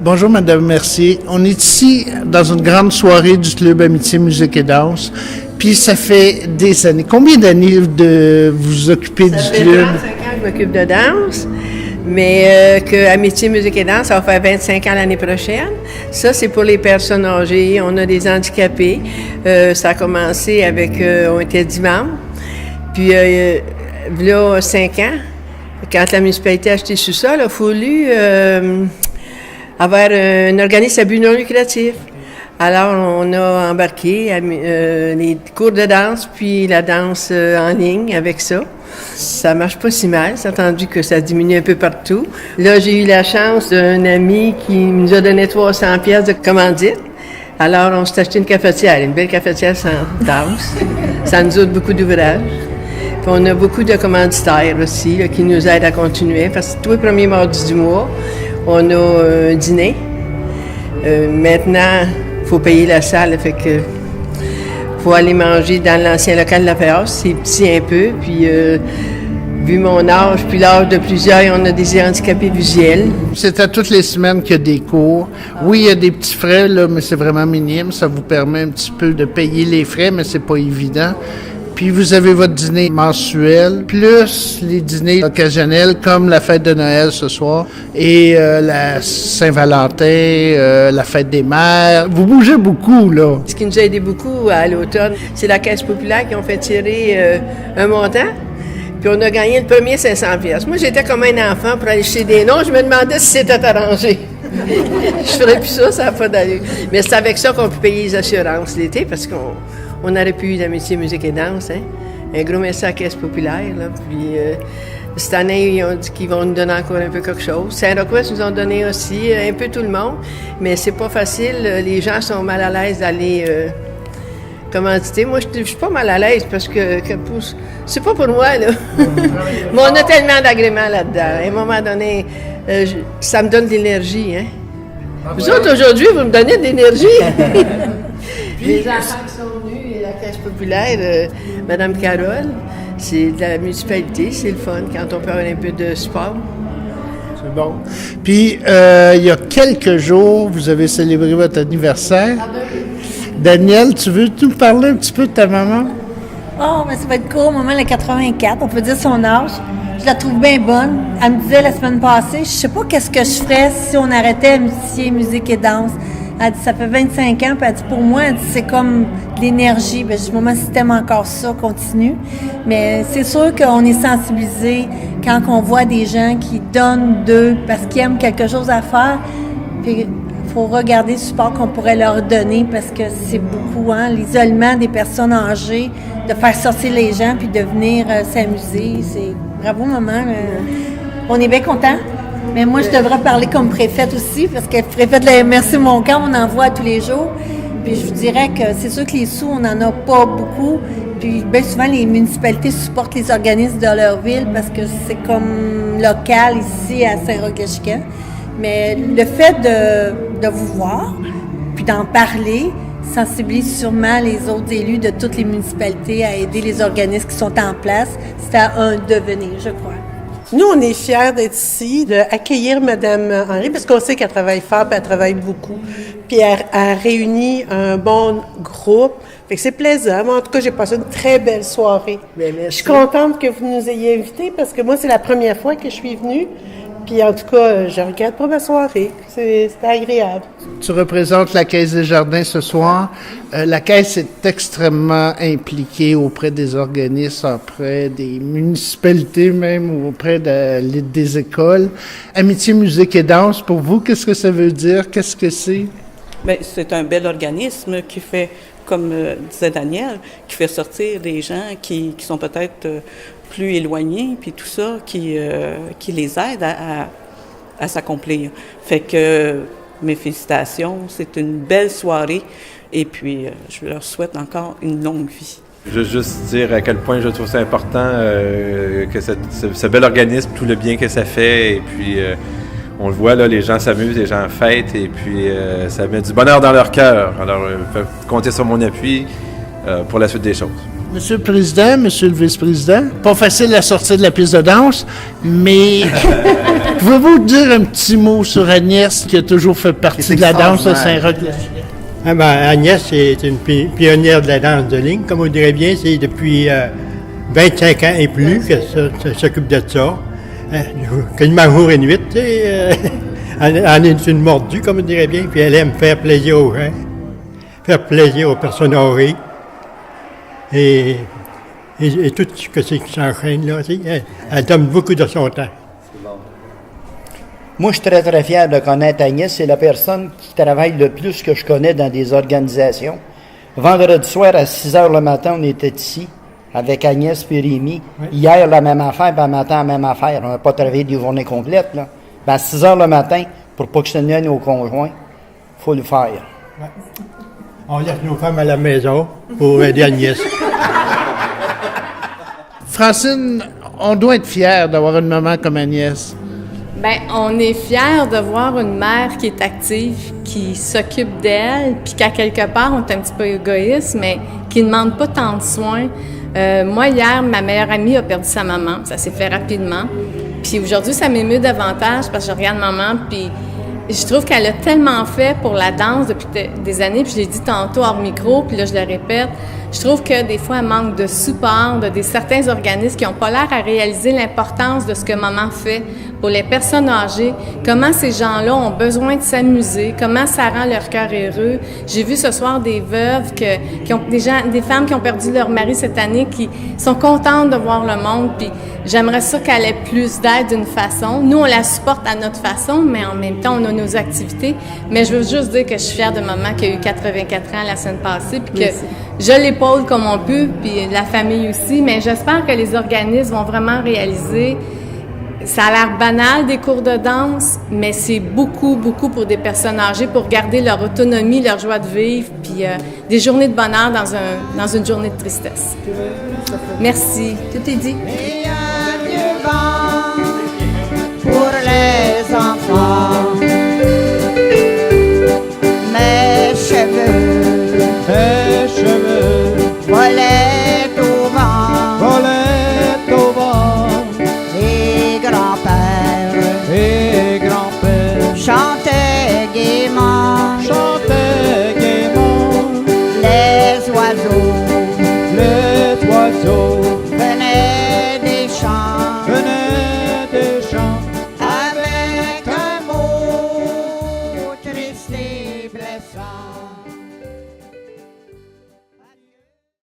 Bonjour, Madame Mercier. On est ici dans une grande soirée du Club Amitié, Musique et Danse. Puis ça fait des années. Combien d'années de vous occupez du club? Ça fait 35 ans que je m'occupe de danse. Mais que Amitié, Musique et Danse, ça va faire 25 ans l'année prochaine. Ça, c'est pour les personnes âgées. On a des handicapés. Ça a commencé avec... on était 10 membres. Puis, là, 5 ans, quand la municipalité a acheté sous ça, il a fallu avoir un organisme à but non lucratif. Alors, on a embarqué les cours de danse, puis la danse en ligne avec ça. Ça marche pas si mal, c'est entendu que ça diminue un peu partout. Là, j'ai eu la chance d'un ami qui nous a donné 300 pièces de commandite. Alors, on s'est acheté une cafetière, une belle cafetière sans danse. Ça nous ôte beaucoup d'ouvrages. Puis on a beaucoup de commanditaires aussi là, qui nous aident à continuer, parce que tous les premiers mardis du mois, on a un dîner. Maintenant, il faut payer la salle, fait que faut aller manger dans l'ancien local de la FEAS, c'est petit un peu, puis vu mon âge, puis l'âge de plusieurs, on a des handicapés visuels. C'est à toutes les semaines qu'il y a des cours. Oui, il y a des petits frais, là, mais c'est vraiment minime. Ça vous permet un petit peu de payer les frais, mais c'est pas évident. Puis vous avez votre dîner mensuel, plus les dîners occasionnels comme la fête de Noël ce soir et la Saint-Valentin, la fête des mères. Vous bougez beaucoup, là. Ce qui nous a aidé beaucoup à l'automne, c'est la Caisse populaire qui ont fait tirer un montant. Puis on a gagné le premier 500 pièces. Moi, j'étais comme un enfant pour aller chez des noms. Je me demandais si c'était arrangé. Je ferais plus ça n'a pas d'allure. Mais c'est avec ça qu'on peut payer les assurances l'été parce qu'on aurait pu eu d'amitié, musique et danse. Hein? Un gros merci à la Caisse populaire. Là. Puis cette année, ils ont dit qu'ils vont nous donner encore un peu quelque chose. Saint-Roch-Ouest nous ont donné aussi un peu tout le monde. Mais c'est pas facile. Les gens sont mal à l'aise d'aller commanditer. Moi, je suis pas mal à l'aise parce que c'est pas pour moi, là. Mais on a tellement d'agréments là-dedans. À un moment donné, ça me donne de l'énergie, hein. Vous autres, aujourd'hui, vous me donnez de l'énergie. Les enfants qui sont venus, et la Caisse populaire, Mme Carole, c'est de la municipalité, c'est le fun quand on peut avoir un peu de sport. C'est bon. Puis, il y a quelques jours, vous avez célébré votre anniversaire. Daniel, tu veux nous parler un petit peu de ta maman? Oh, mais ça va être court. Maman, elle a 84. On peut dire son âge. Je la trouve bien bonne. Elle me disait la semaine passée, je sais pas qu'est-ce que je ferais si on arrêtait Amitié, musique et danse. Elle dit, ça fait 25 ans. Puis elle dit, pour moi, elle dit, c'est comme de l'énergie. Ben, je dis, maman, si t'aimes encore ça, continue. Mais c'est sûr qu'on est sensibilisé quand on voit des gens qui donnent d'eux parce qu'ils aiment quelque chose à faire. Puis, il faut regarder le support qu'on pourrait leur donner parce que c'est beaucoup, hein, l'isolement des personnes âgées, de faire sortir les gens puis de venir s'amuser. C'est bravo, maman. On est bien contents. Mais moi, je devrais parler comme préfète aussi parce que préfète de la MRC Montcalm, on en voit tous les jours. Puis je vous dirais que c'est sûr que les sous, on n'en a pas beaucoup. Puis bien souvent, les municipalités supportent les organismes de leur ville parce que c'est comme local ici à Saint-Roch-le-Chican. Mais le fait de vous voir, puis d'en parler, sensibilise sûrement les autres élus de toutes les municipalités à aider les organismes qui sont en place. C'est à un devenir, je crois. Nous, on est fiers d'être ici, d'accueillir Mme Henry, parce qu'on sait qu'elle travaille fort, puis elle travaille beaucoup. Puis elle réunit un bon groupe. Fait que c'est plaisant. Moi, en tout cas, j'ai passé une très belle soirée. Bien, merci. Je suis contente que vous nous ayez invités, parce que moi, c'est la première fois que je suis venue. Puis en tout cas, je regrette pas ma soirée. C'était agréable. Tu représentes la Caisse des Jardins ce soir. La Caisse est extrêmement impliquée auprès des organismes, auprès des municipalités même, ou auprès des écoles. Amitié, musique et danse, pour vous, qu'est-ce que ça veut dire? Qu'est-ce que c'est? Bien, c'est un bel organisme qui fait, comme disait Daniel, qui fait sortir des gens qui sont peut-être plus éloignés, puis tout ça, qui les aide à s'accomplir. Fait que mes félicitations, c'est une belle soirée, et puis je leur souhaite encore une longue vie. Je veux juste dire à quel point je trouve ça important que ce bel organisme, tout le bien que ça fait, et puis on le voit, là, les gens s'amusent, les gens fêtent, et puis ça met du bonheur dans leur cœur. Alors, ils peuvent compter sur mon appui pour la suite des choses. Monsieur le Président, Monsieur le Vice-président, pas facile à sortir de la piste de danse, mais Pouvez-vous dire un petit mot sur Agnès, qui a toujours fait partie de la danse de Saint-Roch? Agnès, c'est une pionnière de la danse de ligne, comme on dirait bien. C'est depuis 25 ans et plus qu'elle s'occupe de ça. Quasiment jour et nuit, tu sais. Elle est une mordue, comme on dirait bien, puis elle aime faire plaisir aux gens, faire plaisir aux personnes âgées. Et tout ce que c'est qui s'enchaîne, là, tu sais, elle donne beaucoup de son temps. Moi, je suis très, très fier de connaître Agnès. C'est la personne qui travaille le plus que je connais dans des organisations. Vendredi soir, à 6 h le matin, on était ici, avec Agnès et Rémi. Oui. Hier, la même affaire, puis le matin, la même affaire. On n'a pas travaillé des journées complètes, là. Ben, à 6 h le matin, pour pas que je tienne nos conjoints, il faut le faire. Ouais. On laisse nos femmes à la maison pour aider Agnès. Francine, on doit être fiers d'avoir une maman comme Agnès. Bien, on est fiers de voir une mère qui est active, qui s'occupe d'elle, puis qu'à quelque part, on est un petit peu égoïste, mais qui ne demande pas tant de soins. Moi, hier, ma meilleure amie a perdu sa maman. Ça s'est fait rapidement. Puis aujourd'hui, ça m'émeut davantage parce que je regarde maman, puis je trouve qu'elle a tellement fait pour la danse depuis des années, puis je l'ai dit tantôt hors micro, puis là, je le répète. Je trouve que des fois, elle manque de support de certains organismes qui n'ont pas l'air à réaliser l'importance de ce que maman fait pour les personnes âgées, comment ces gens-là ont besoin de s'amuser, comment ça rend leur cœur heureux. J'ai vu ce soir des veuves, des femmes qui ont perdu leur mari cette année, qui sont contentes de voir le monde, puis j'aimerais ça qu'elle ait plus d'aide d'une façon. Nous, on la supporte à notre façon, mais en même temps, on a nos activités. Mais je veux juste dire que je suis fière de maman qui a eu 84 ans la semaine passée, puis que je l'épaule comme on peut, puis la famille aussi, mais j'espère que les organismes vont vraiment réaliser. Ça a l'air banal, des cours de danse, mais c'est beaucoup, beaucoup pour des personnes âgées, pour garder leur autonomie, leur joie de vivre, puis des journées de bonheur dans une journée de tristesse. Merci. Tout est dit.